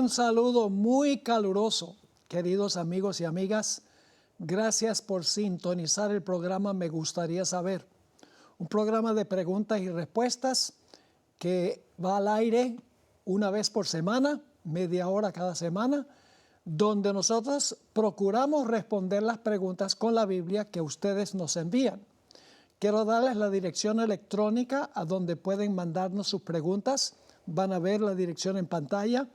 Un saludo muy caluroso, queridos amigos y amigas. Gracias por sintonizar el programa Me Gustaría Saber, un programa de preguntas y respuestas que va al aire una vez por semana, media hora cada semana, donde nosotros procuramos responder las preguntas con la Biblia que ustedes nos envían. Quiero darles la dirección electrónica a donde pueden mandarnos sus preguntas. Van a ver la dirección en pantalla.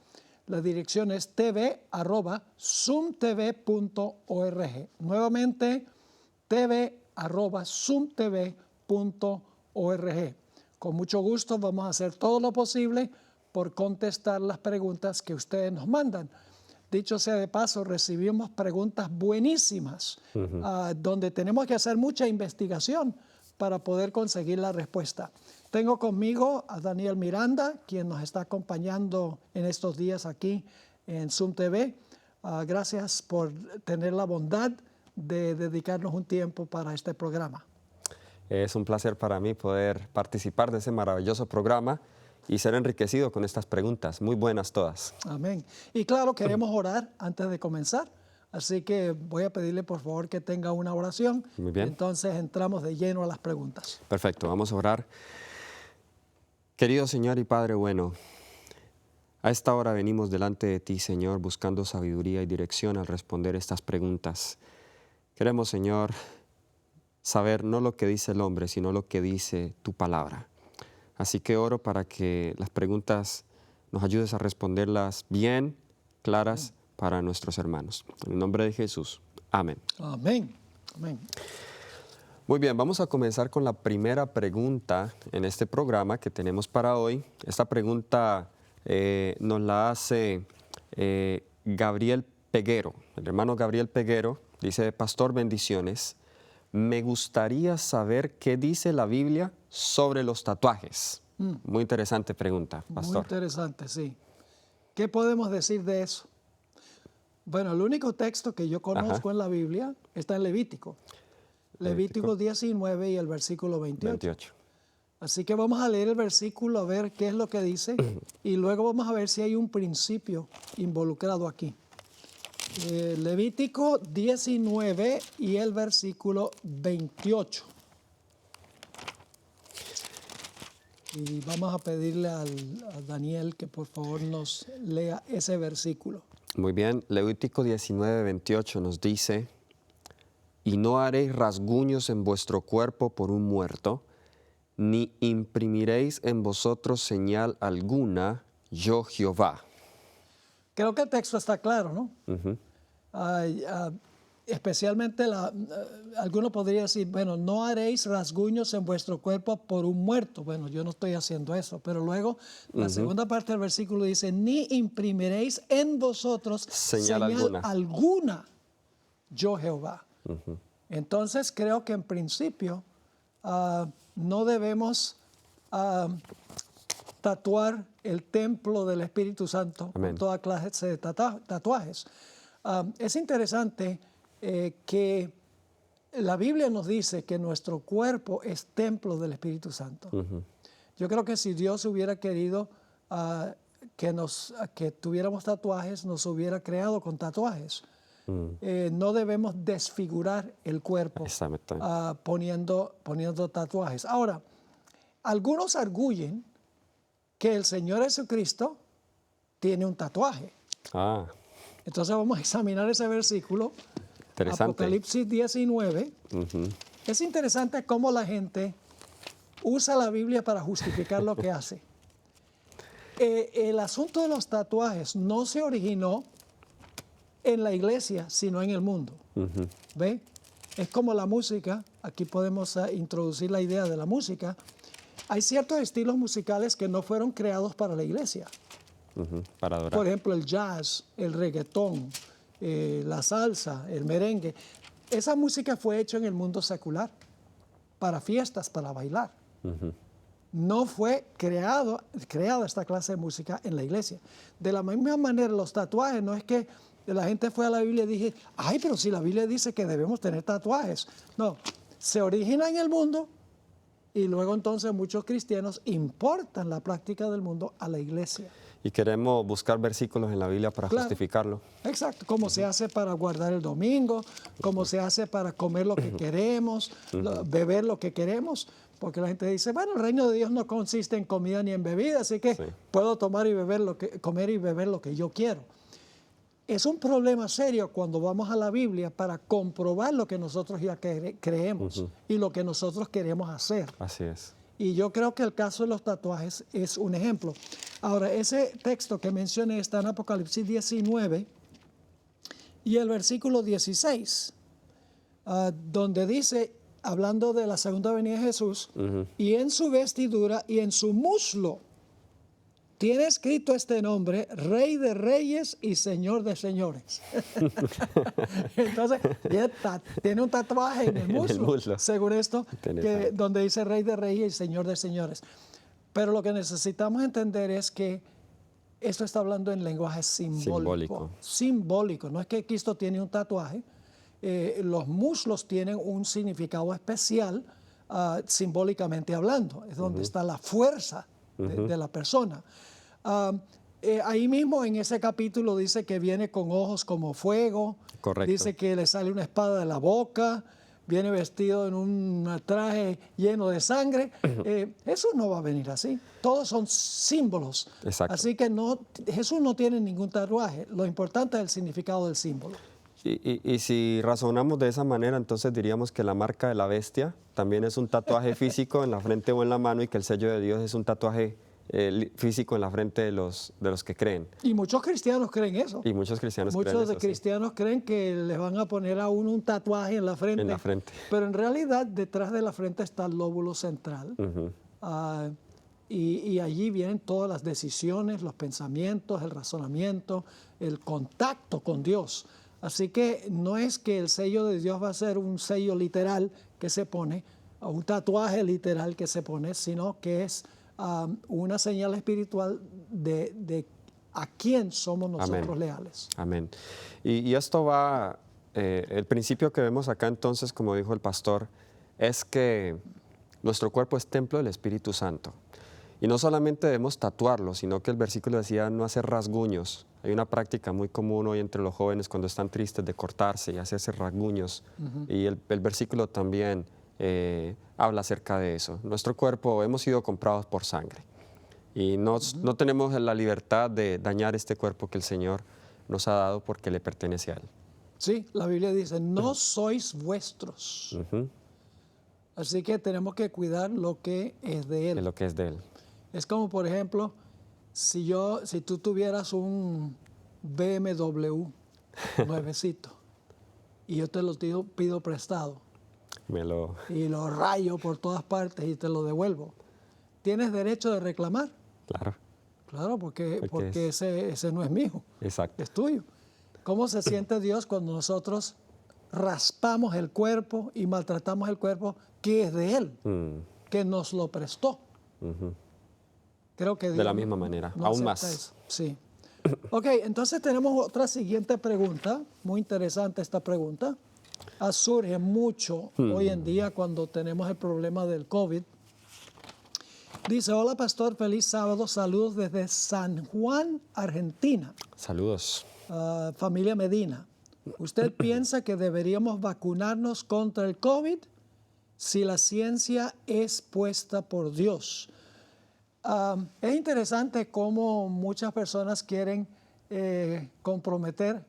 La dirección es tv@zoomtv.org. Nuevamente, tv@zoomtv.org. Con mucho gusto vamos a hacer todo lo posible por contestar las preguntas que ustedes nos mandan. Dicho sea de paso, recibimos preguntas buenísimas, donde tenemos que hacer mucha investigación para poder conseguir la respuesta. Tengo conmigo a Daniel Miranda, quien nos está acompañando en estos días aquí en Zoom TV. Gracias por tener la bondad de dedicarnos un tiempo para este programa. Es un placer para mí poder participar de ese maravilloso programa y ser enriquecido con estas preguntas, muy buenas todas. Amén. Y claro, queremos orar antes de comenzar, así que voy a pedirle por favor que tenga una oración. Muy bien. Entonces entramos de lleno a las preguntas. Perfecto, vamos a orar. Querido Señor y Padre bueno, a esta hora venimos delante de ti, Señor, buscando sabiduría y dirección al responder estas preguntas. Queremos, Señor, saber no lo que dice el hombre, sino lo que dice tu palabra. Así que oro para que las preguntas nos ayudes a responderlas bien, claras para nuestros hermanos. En el nombre de Jesús. Amén. Amén. Amén. Muy bien, vamos a comenzar con la primera pregunta en este programa que tenemos para hoy. Esta pregunta nos la hace Gabriel Peguero. El hermano Gabriel Peguero dice: Pastor, bendiciones. Me gustaría saber qué dice la Biblia sobre los tatuajes. Muy interesante pregunta, Pastor. Muy interesante, sí. ¿Qué podemos decir de eso? Bueno, el único texto que yo conozco en la Biblia está en Levítico. Levítico 19 y el versículo 28. Así que vamos a leer el versículo a ver qué es lo que dice y luego vamos a ver si hay un principio involucrado aquí. Levítico 19 y el versículo 28. Y vamos a pedirle a Daniel que por favor nos lea ese versículo. Muy bien, Levítico 19, 28 nos dice: y no haréis rasguños en vuestro cuerpo por un muerto, ni imprimiréis en vosotros señal alguna, yo Jehová. Creo que el texto está claro, ¿no? Especialmente, alguno podría decir, bueno, no haréis rasguños en vuestro cuerpo por un muerto. Bueno, yo no estoy haciendo eso. Pero luego, la segunda parte del versículo dice, ni imprimiréis en vosotros señal alguna, yo Jehová. Entonces, creo que en principio no debemos tatuar el templo del Espíritu Santo con toda clase de tatuajes. Es interesante que la Biblia nos dice que nuestro cuerpo es templo del Espíritu Santo. Yo creo que si Dios hubiera querido que tuviéramos tatuajes, nos hubiera creado con tatuajes. No debemos desfigurar el cuerpo poniendo tatuajes. Ahora, algunos arguyen que el Señor Jesucristo tiene un tatuaje. Entonces vamos a examinar ese versículo. Apocalipsis 19. Es interesante cómo la gente usa la Biblia para justificar lo que hace. El asunto de los tatuajes no se originó en la iglesia, sino en el mundo. ¿Ve? Es como la música. Aquí podemos introducir la idea de la música. Hay ciertos estilos musicales que no fueron creados para la iglesia. Para adorar. Por ejemplo, el jazz, el reggaetón, la salsa, el merengue. Esa música fue hecha en el mundo secular, para fiestas, para bailar. No fue creada esta clase de música en la iglesia. De la misma manera, los tatuajes no es que la gente fue a la Biblia y dije, ay, pero si la Biblia dice que debemos tener tatuajes. No, se origina en el mundo y luego entonces muchos cristianos importan la práctica del mundo a la iglesia. Y queremos buscar versículos en la Biblia para justificarlo. Exacto, como se hace para guardar el domingo, como se hace para comer lo que queremos, beber lo que queremos, porque la gente dice, bueno, el reino de Dios no consiste en comida ni en bebida, así que puedo tomar y beber comer y beber lo que yo quiero. Es un problema serio cuando vamos a la Biblia para comprobar lo que nosotros ya creemos y lo que nosotros queremos hacer. Así es. Y yo creo que el caso de los tatuajes es un ejemplo. Ahora, ese texto que mencioné está en Apocalipsis 19 y el versículo 16, donde dice, hablando de la segunda venida de Jesús, y en su vestidura y en su muslo tiene escrito este nombre, Rey de Reyes y Señor de Señores. Entonces, tiene un tatuaje en el muslo. Según esto, donde dice Rey de Reyes y Señor de Señores. Pero lo que necesitamos entender es que esto está hablando en lenguaje simbólico. Simbólico. No es que Cristo tiene un tatuaje. Los muslos tienen un significado especial, simbólicamente hablando. Es donde está la fuerza de la persona. Ahí mismo en ese capítulo dice que viene con ojos como fuego. Correcto. Dice que le sale una espada de la boca, viene vestido en un traje lleno de sangre. Jesús no va a venir así. Todos son símbolos. Exacto. Así que Jesús no tiene ningún tatuaje. Lo importante es el significado del símbolo. Y si razonamos de esa manera, entonces diríamos que la marca de la bestia también es un tatuaje físico en la frente o en la mano y que el sello de Dios es un tatuaje físico en la frente de los que creen. Y muchos cristianos creen eso. Y muchos cristianos creen Muchos eso, cristianos creen que les van a poner a uno un tatuaje en la frente. En la frente. Pero en realidad detrás de la frente está el lóbulo central. Y allí vienen todas las decisiones, los pensamientos, el razonamiento, el contacto con Dios. Así que no es que el sello de Dios va a ser un sello literal que se pone, o un tatuaje literal que se pone, sino que es una señal espiritual de a quién somos nosotros leales. Amén. Y esto va, el principio que vemos acá entonces, como dijo el pastor, es que nuestro cuerpo es templo del Espíritu Santo. Y no solamente debemos tatuarlo, sino que el versículo decía no hacer rasguños. Hay una práctica muy común hoy entre los jóvenes cuando están tristes de cortarse y hacerse rasguños. Y el versículo también habla acerca de eso. Nuestro cuerpo hemos sido comprados por sangre. Y no tenemos la libertad de dañar este cuerpo que el Señor nos ha dado porque le pertenece a Él. Sí, la Biblia dice, no sois vuestros. Así que tenemos que cuidar lo que es de Él. De lo que es de Él. Es como, por ejemplo, si tú tuvieras un BMW nuevecito y yo te lo pido prestado y lo rayo por todas partes y te lo devuelvo, ¿tienes derecho de reclamar? Claro. Claro, porque ese no es mío. Exacto. Es tuyo. ¿Cómo se siente Dios cuando nosotros raspamos el cuerpo y maltratamos el cuerpo que es de Él, que nos lo prestó? Creo que Dios de la misma manera, aún más. Eso. Sí. Ok, entonces tenemos otra siguiente pregunta, muy interesante esta pregunta. Surge mucho hoy en día cuando tenemos el problema del COVID. Dice, hola pastor, feliz sábado, saludos desde San Juan, Argentina. Saludos. Familia Medina. ¿Usted piensa que deberíamos vacunarnos contra el COVID si la ciencia es puesta por Dios? Es interesante cómo muchas personas quieren comprometer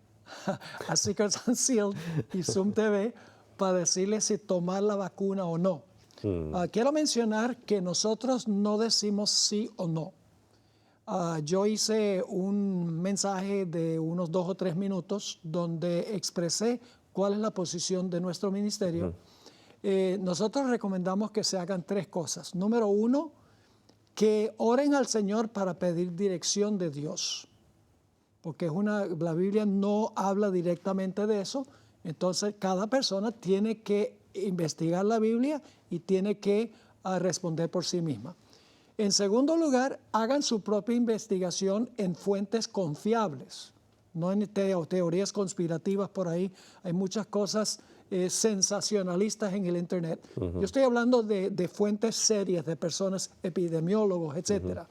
a Secrets Unsealed y Zoom TV para decirles si tomar la vacuna o no. Quiero mencionar que nosotros no decimos sí o no. Yo hice un mensaje de unos 2 o 3 minutos donde expresé cuál es la posición de nuestro ministerio. Nosotros recomendamos que se hagan 3 cosas. Número 1, que oren al Señor para pedir dirección de Dios, porque la Biblia no habla directamente de eso. Entonces cada persona tiene que investigar la Biblia y tiene que responder por sí misma. En segundo lugar, hagan su propia investigación en fuentes confiables, no en teorías conspirativas por ahí. Hay muchas cosas sensacionalistas en el Internet. Yo estoy hablando de fuentes serias, de personas, epidemiólogos, etc.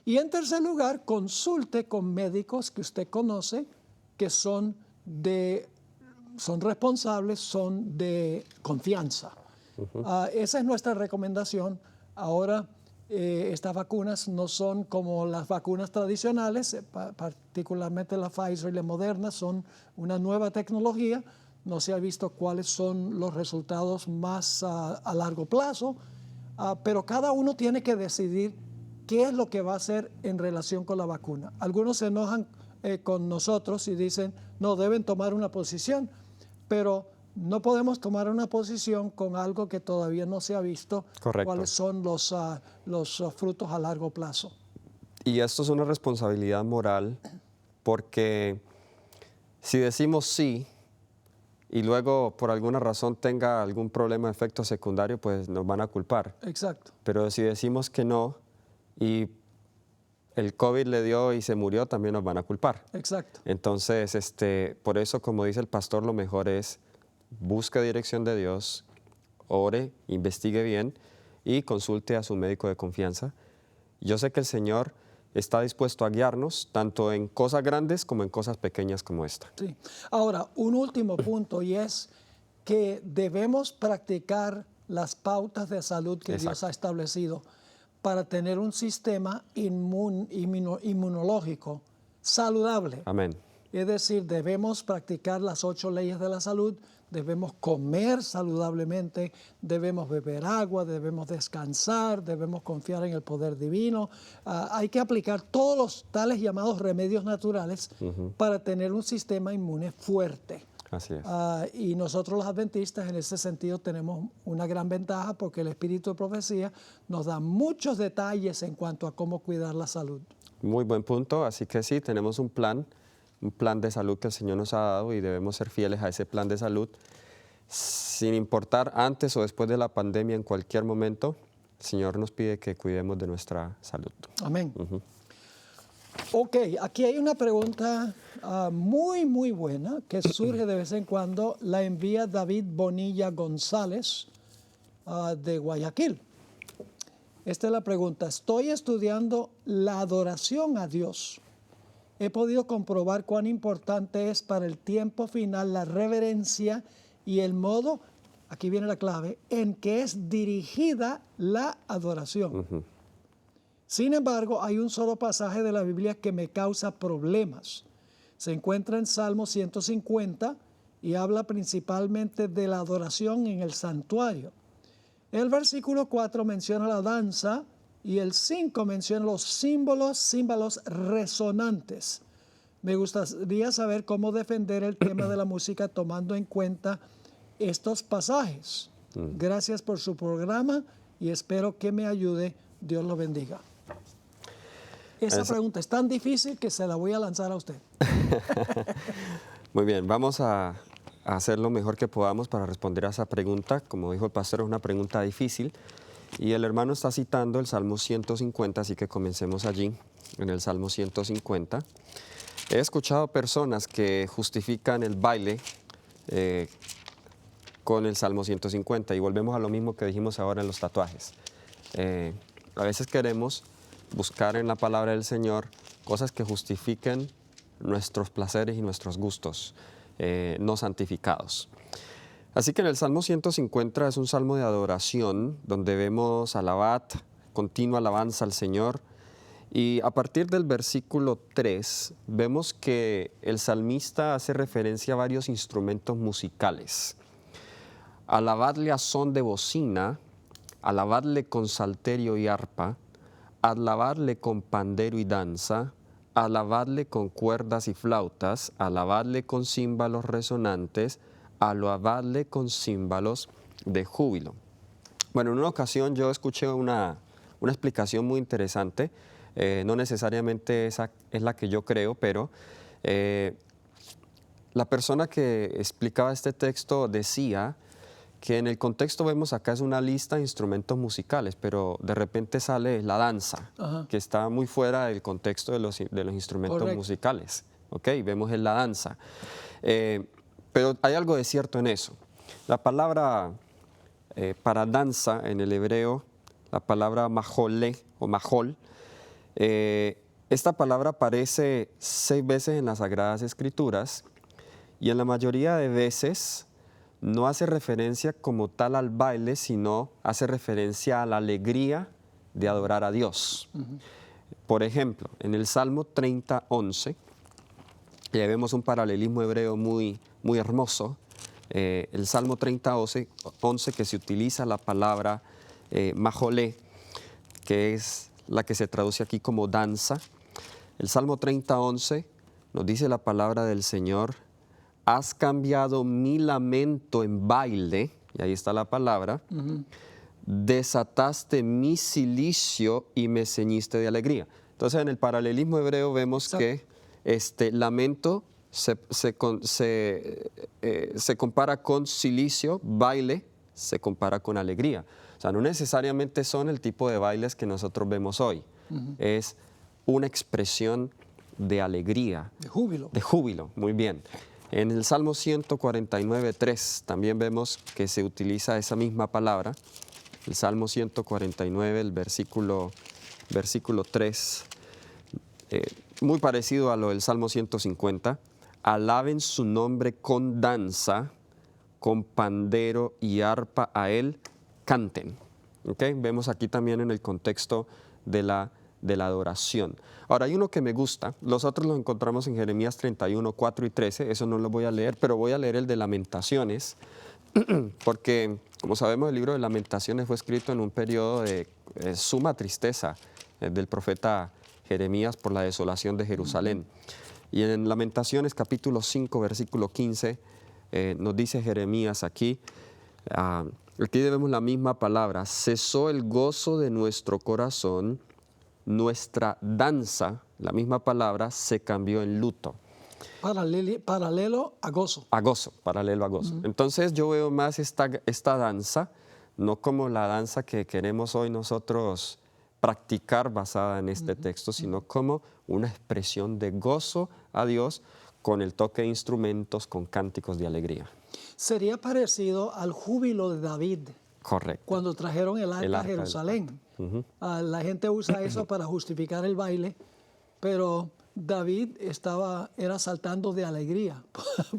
Y en tercer lugar, consulte con médicos que usted conoce, que son responsables, son de confianza. Esa es nuestra recomendación. Ahora, estas vacunas no son como las vacunas tradicionales, particularmente la Pfizer y la Moderna, son una nueva tecnología. No se ha visto cuáles son los resultados más a largo plazo, pero cada uno tiene que decidir qué es lo que va a hacer en relación con la vacuna. Algunos se enojan con nosotros y dicen, no, deben tomar una posición, pero no podemos tomar una posición con algo que todavía no se ha visto. Correcto. Cuáles son los frutos a largo plazo. Y esto es una responsabilidad moral, porque si decimos sí y luego por alguna razón tenga algún problema de efecto secundario, pues nos van a culpar. Exacto. Pero si decimos que no y el COVID le dio y se murió, también nos van a culpar. Exacto. Entonces, por eso, como dice el pastor, lo mejor es busque dirección de Dios, ore, investigue bien y consulte a su médico de confianza. Yo sé que el Señor está dispuesto a guiarnos tanto en cosas grandes como en cosas pequeñas como esta. Sí. Ahora, un último punto, y es que debemos practicar las pautas de salud que Exacto. Dios ha establecido para tener un sistema inmunológico saludable. Amén. Es decir, debemos practicar las 8 leyes de la salud, debemos comer saludablemente, debemos beber agua, debemos descansar, debemos confiar en el poder divino. Hay que aplicar todos los tales llamados remedios naturales para tener un sistema inmune fuerte. Así es. Y nosotros los adventistas en ese sentido tenemos una gran ventaja porque el Espíritu de Profecía nos da muchos detalles en cuanto a cómo cuidar la salud. Muy buen punto, así que sí, tenemos un plan de salud que el Señor nos ha dado y debemos ser fieles a ese plan de salud. Sin importar antes o después de la pandemia, en cualquier momento, el Señor nos pide que cuidemos de nuestra salud. Amén. Ok, aquí hay una pregunta muy buena que surge de vez en cuando. La envía David Bonilla González de Guayaquil. Esta es la pregunta. Estoy estudiando la adoración a Dios. He podido comprobar cuán importante es para el tiempo final la reverencia y el modo, aquí viene la clave, en que es dirigida la adoración. Sin embargo, hay un solo pasaje de la Biblia que me causa problemas. Se encuentra en Salmo 150 y habla principalmente de la adoración en el santuario. El versículo 4 menciona la danza y el 5 menciona los símbolos resonantes. Me gustaría saber cómo defender el tema de la música tomando en cuenta estos pasajes. Gracias por su programa y espero que me ayude. Dios lo bendiga. Esa pregunta es tan difícil que se la voy a lanzar a usted. Muy bien, vamos a hacer lo mejor que podamos para responder a esa pregunta. Como dijo el pastor, es una pregunta difícil. Y el hermano está citando el Salmo 150, así que comencemos allí, en el Salmo 150. He escuchado personas que justifican el baile con el Salmo 150 y volvemos a lo mismo que dijimos ahora en los tatuajes. A veces queremos buscar en la palabra del Señor cosas que justifiquen nuestros placeres y nuestros gustos no santificados. Así que en el Salmo 150 es un salmo de adoración donde vemos alabat, continua alabanza al Señor. Y a partir del versículo 3 vemos que el salmista hace referencia a varios instrumentos musicales. Alabadle a son de bocina, alabadle con salterio y arpa, alabadle con pandero y danza, alabadle con cuerdas y flautas, alabadle con címbalos resonantes, alabadle con címbalos de júbilo. Bueno, en una ocasión yo escuché una explicación muy interesante. No necesariamente esa es la que yo creo, pero la persona que explicaba este texto decía que en el contexto vemos acá es una lista de instrumentos musicales, pero de repente sale la danza, que está muy fuera del contexto de los instrumentos musicales. ¿Okay? Vemos en la danza. Pero hay algo de cierto en eso. La palabra para danza en el hebreo, la palabra majolé o majol, Esta palabra aparece 6 veces en las Sagradas Escrituras y en la mayoría de veces no hace referencia como tal al baile, sino hace referencia a la alegría de adorar a Dios. Por ejemplo, en el Salmo 30:11, y ahí vemos un paralelismo hebreo muy hermoso. El Salmo 30:11, que se utiliza la palabra majolé, que es la que se traduce aquí como danza. El Salmo 30:11 nos dice la palabra del Señor: has cambiado mi lamento en baile, y ahí está la palabra, desataste mi cilicio y me ceñiste de alegría. Entonces, en el paralelismo hebreo vemos que lamento se compara con cilicio, baile se compara con alegría. O sea, no necesariamente son el tipo de bailes que nosotros vemos hoy. Es una expresión de alegría. De júbilo. De júbilo, muy bien. En el Salmo 149:3 también vemos que se utiliza esa misma palabra. El Salmo 149, el versículo 3, muy parecido a lo del Salmo 150. Alaben su nombre con danza, con pandero y arpa a él canten. ¿Okay? Vemos aquí también en el contexto de la adoración. Ahora, hay uno que me gusta, los otros los encontramos en Jeremías 31:4 y 13, eso no lo voy a leer, pero voy a leer el de Lamentaciones, porque, como sabemos, el libro de Lamentaciones fue escrito en un periodo de suma tristeza del profeta Jeremías por la desolación de Jerusalén. Y en Lamentaciones capítulo 5, versículo 15, nos dice Jeremías aquí vemos la misma palabra: cesó el gozo de nuestro corazón, nuestra danza, la misma palabra, se cambió en luto. Paralelo a gozo. A gozo, paralelo a gozo. Entonces yo veo más esta danza, no como la danza que queremos hoy nosotros practicar basada en este texto, sino como una expresión de gozo a Dios con el toque de instrumentos, con cánticos de alegría. Sería parecido al júbilo de David. Correcto. Cuando trajeron el arca a Jerusalén. La gente usa eso para justificar el baile, pero David era saltando de alegría,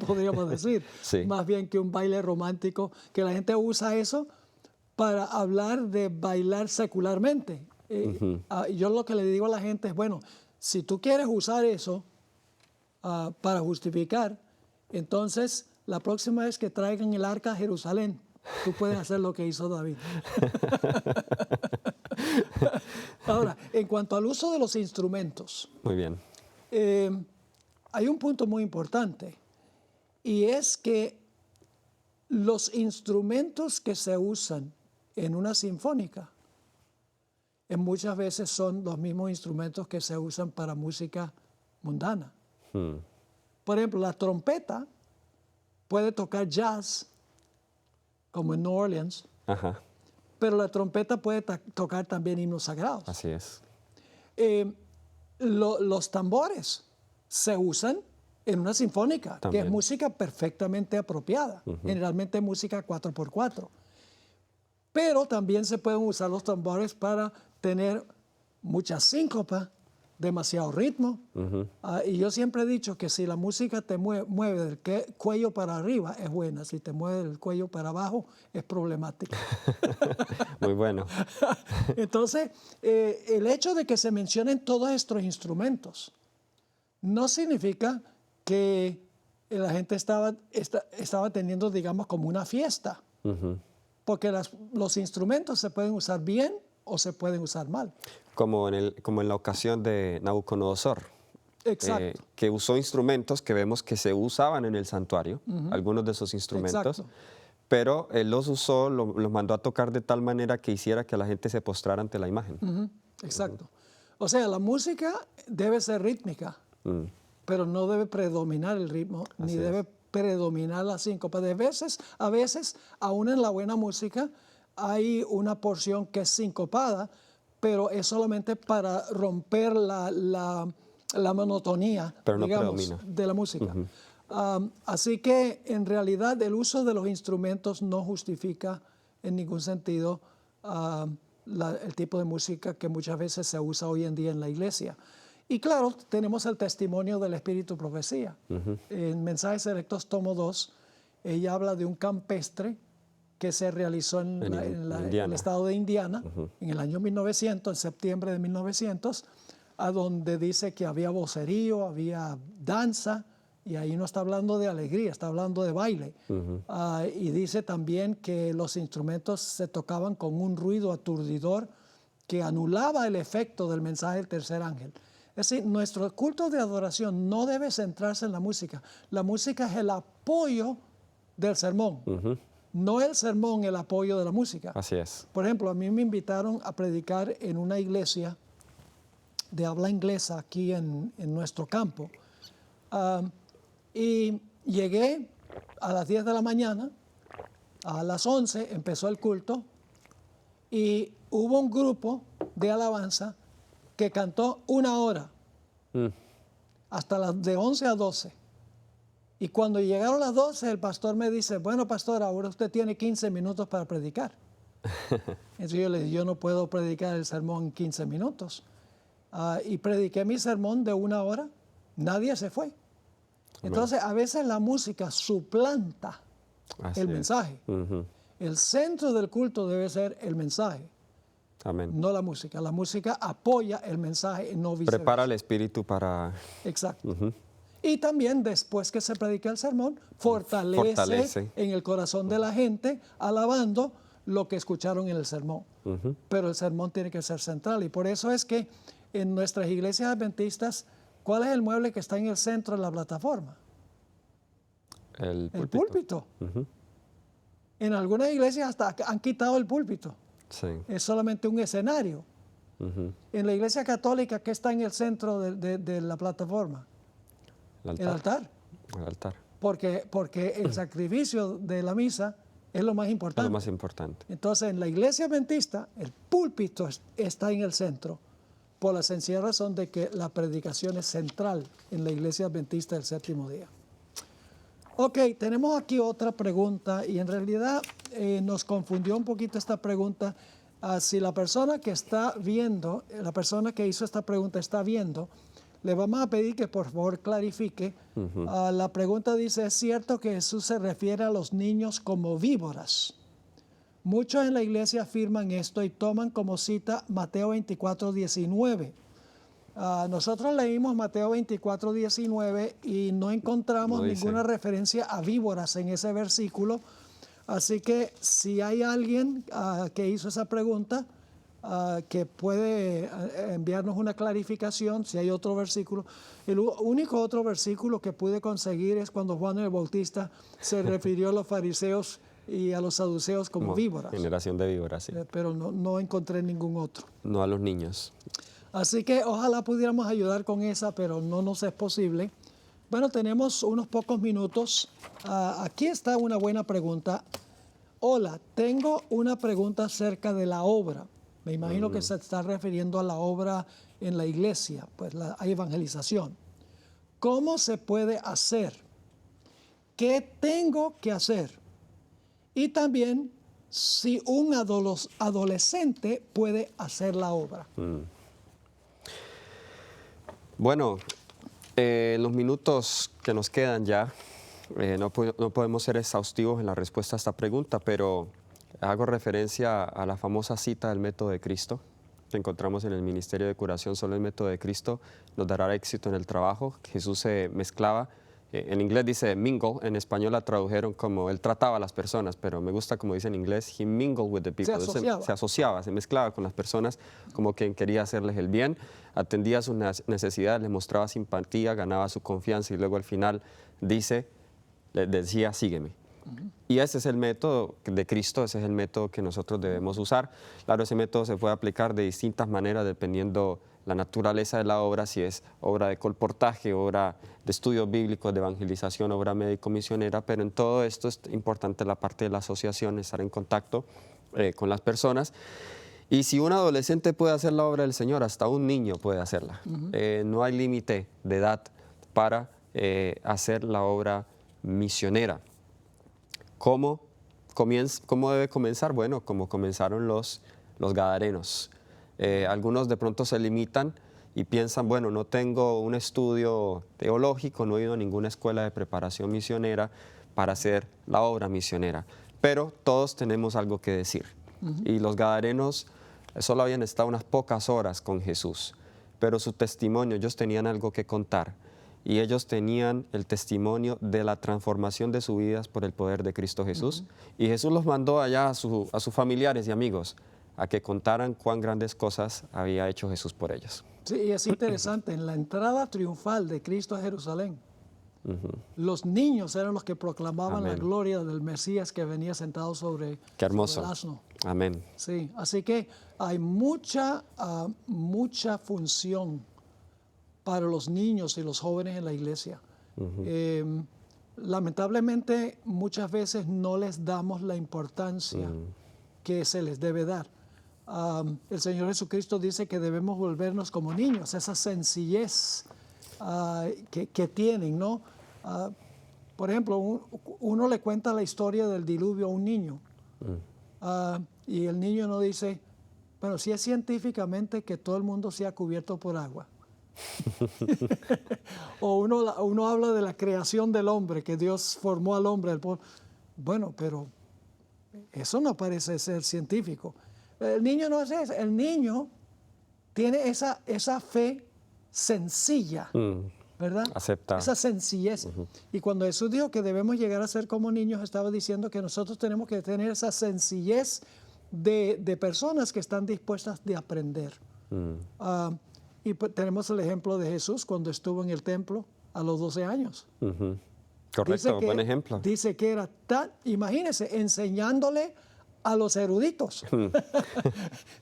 podríamos decir. Sí. Más bien que un baile romántico, que la gente usa eso para hablar de bailar secularmente. Yo lo que le digo a la gente es, bueno, si tú quieres usar eso para justificar, entonces la próxima vez que traigan el arca a Jerusalén, tú puedes hacer lo que hizo David. Ahora, en cuanto al uso de los instrumentos. Muy bien. Hay un punto muy importante, y es que los instrumentos que se usan en una sinfónica muchas veces son los mismos instrumentos que se usan para música mundana. Por ejemplo, la trompeta puede tocar jazz, como en New Orleans, pero la trompeta puede tocar también himnos sagrados. Así es. Los tambores se usan en una sinfónica, también, que es música perfectamente apropiada, generalmente música 4x4. Pero también se pueden usar los tambores para tener mucha síncopa, demasiado ritmo. Y yo siempre he dicho que si la música te mueve del cuello para arriba, es buena. Si te mueve del cuello para abajo, es problemática. Muy bueno. Entonces, el hecho de que se mencionen todos estos instrumentos no significa que la gente estaba teniendo, digamos, como una fiesta. Porque los instrumentos se pueden usar bien o se pueden usar mal. Como en la ocasión de Nabucodonosor. Exacto. Que usó instrumentos que vemos que se usaban en el santuario, algunos de esos instrumentos. Exacto. Pero él los usó, los mandó a tocar de tal manera que hiciera que la gente se postrara ante la imagen. Exacto. O sea, la música debe ser rítmica, pero no debe predominar el ritmo, ni debe predominar la síncopa. A veces, aún en la buena música, hay una porción que es sincopada, pero es solamente para romper la monotonía, pero no digamos, predomina de la música. Así que, en realidad, el uso de los instrumentos no justifica en ningún sentido el tipo de música que muchas veces se usa hoy en día en la iglesia. Y claro, tenemos el testimonio del Espíritu Profecía. En Mensajes Selectos, tomo 2, ella habla de un campestre que se realizó en el estado de Indiana en el año 1900, en septiembre de 1900, a donde dice que había vocerío, había danza, y ahí no está hablando de alegría, está hablando de baile. Y dice también que los instrumentos se tocaban con un ruido aturdidor que anulaba el efecto del mensaje del tercer ángel. Es decir, nuestro culto de adoración no debe centrarse en la música. La música es el apoyo del sermón, no el sermón el apoyo de la música. Así es. Por ejemplo, a mí me invitaron a predicar en una iglesia de habla inglesa aquí en nuestro campo. Y llegué a las 10 de la mañana, a las 11 empezó el culto y hubo un grupo de alabanza que cantó 1 hora, hasta las de 11 a 12. Y cuando llegaron las 12, el pastor me dice, bueno, pastor, ahora usted tiene 15 minutos para predicar. Entonces yo le dije, yo no puedo predicar el sermón en 15 minutos. Y prediqué mi sermón de 1 hora, nadie se fue. Entonces, a veces la música suplanta el mensaje. El centro del culto debe ser el mensaje. Amén. No la música. La música apoya el mensaje, no viceversa. Prepara el espíritu para... Exacto. Y también después que se predica el sermón, fortalece en el corazón de la gente, alabando lo que escucharon en el sermón. Pero el sermón tiene que ser central. Y por eso es que en nuestras iglesias adventistas, ¿cuál es el mueble que está en el centro de la plataforma? El púlpito. El púlpito. En algunas iglesias hasta han quitado el púlpito. Sí. Es solamente un escenario. En la iglesia católica, ¿qué está en el centro de la plataforma? El altar. El altar. Porque el sacrificio de la misa es lo más importante. Es lo más importante. Entonces, en la iglesia adventista, el púlpito está en el centro, por la sencilla razón de que la predicación es central en la iglesia adventista del séptimo día. Ok, tenemos aquí otra pregunta y en realidad nos confundió un poquito esta pregunta. Si la persona que está viendo, la persona que hizo esta pregunta está viendo, le vamos a pedir que por favor clarifique. La pregunta dice, ¿es cierto que Jesús se refiere a los niños como víboras? Muchos en la iglesia afirman esto y toman como cita Mateo 24, 19. Nosotros leímos Mateo 24, 19 y no encontramos ninguna referencia a víboras en ese versículo. Así que si hay alguien que hizo esa pregunta, que puede enviarnos una clarificación, si hay otro versículo. El único otro versículo que pude conseguir es cuando Juan el Bautista se refirió a los fariseos y a los saduceos como víboras. Generación de víboras, sí. Pero no encontré ningún otro. No a los niños. Así que ojalá pudiéramos ayudar con esa, pero no nos es posible. Bueno, tenemos unos pocos minutos. Aquí está una buena pregunta. Hola, tengo una pregunta acerca de la obra. Me imagino que se está refiriendo a la obra en la iglesia, pues la evangelización. ¿Cómo se puede hacer? ¿Qué tengo que hacer? Y también si un adolescente puede hacer la obra. Bueno, los minutos que nos quedan ya, no podemos ser exhaustivos en la respuesta a esta pregunta, pero hago referencia a la famosa cita del método de Cristo que encontramos en el Ministerio de Curación. Solo el método de Cristo nos dará éxito en el trabajo. Jesús se mezclaba, en inglés dice mingle, en español la tradujeron como él trataba a las personas, pero me gusta como dice en inglés, he mingled with the people. Se asociaba, se mezclaba con las personas como quien quería hacerles el bien, atendía sus necesidades, les mostraba simpatía, ganaba su confianza y luego al final les decía sígueme. Y ese es el método de Cristo, ese es el método que nosotros debemos usar. Claro, ese método se puede aplicar de distintas maneras dependiendo la naturaleza de la obra, si es obra de colportaje, obra de estudios bíblicos, de evangelización, obra médico-misionera, pero en todo esto es importante la parte de la asociación, estar en contacto con las personas. Y si un adolescente puede hacer la obra del Señor, hasta un niño puede hacerla. No hay límite de edad para hacer la obra misionera. ¿Cómo debe comenzar? Bueno, como comenzaron los los gadarenos. Algunos de pronto se limitan y piensan, bueno, no tengo un estudio teológico, no he ido a ninguna escuela de preparación misionera para hacer la obra misionera, pero todos tenemos algo que decir. Y los gadarenos solo habían estado unas pocas horas con Jesús, pero su testimonio, ellos tenían algo que contar. Y ellos tenían el testimonio de la transformación de sus vidas por el poder de Cristo Jesús. Y Jesús los mandó allá a sus familiares y amigos a que contaran cuán grandes cosas había hecho Jesús por ellos. Sí, y es interesante, en la entrada triunfal de Cristo a Jerusalén, los niños eran los que proclamaban Amén. la gloria del Mesías que venía sentado sobre, Qué hermoso. sobre el asno. Amén. Sí, así que hay mucha función para los niños y los jóvenes en la iglesia. Lamentablemente, muchas veces no les damos la importancia que se les debe dar. El Señor Jesucristo dice que debemos volvernos como niños, esa sencillez que tienen, ¿no? Por ejemplo, uno le cuenta la historia del diluvio a un niño y el niño no dice, bueno, si es científicamente que todo el mundo sea cubierto por agua. O uno habla de la creación del hombre, que Dios formó al hombre. Bueno, pero eso no parece ser científico. El niño no es eso. El niño tiene esa fe sencilla, ¿verdad? Acepta. Esa sencillez. Y cuando Jesús dijo que debemos llegar a ser como niños, estaba diciendo que nosotros tenemos que tener esa sencillez de personas que están dispuestas de aprender. Y tenemos el ejemplo de Jesús cuando estuvo en el templo a los 12 años. Correcto, buen ejemplo. Dice que era tan, imagínense, enseñándole a los eruditos,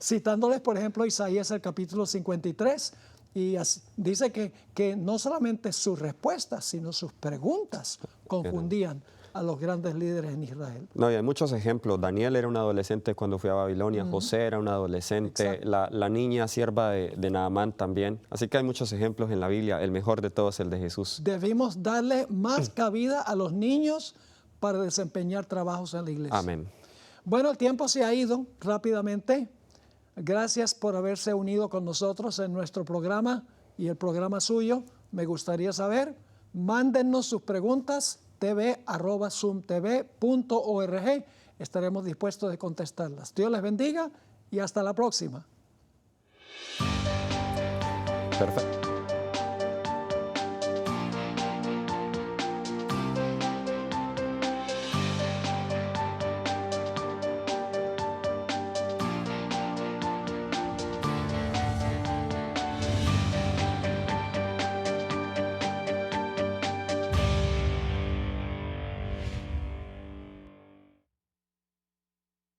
citándoles, por ejemplo, Isaías el capítulo 53, y dice que no solamente sus respuestas, sino sus preguntas confundían a los grandes líderes en Israel. No, y hay muchos ejemplos. Daniel era un adolescente cuando fue a Babilonia, José era un adolescente, la niña sierva de Naamán también. Así que hay muchos ejemplos en la Biblia. El mejor de todos es el de Jesús. Debimos darle más cabida a los niños para desempeñar trabajos en la iglesia. Amén. Bueno, el tiempo se ha ido rápidamente. Gracias por haberse unido con nosotros en nuestro programa y el programa suyo. Me gustaría saber, mándennos sus preguntas tv@zoomtv.org. Estaremos dispuestos a contestarlas. Dios les bendiga y hasta la próxima. Perfecto.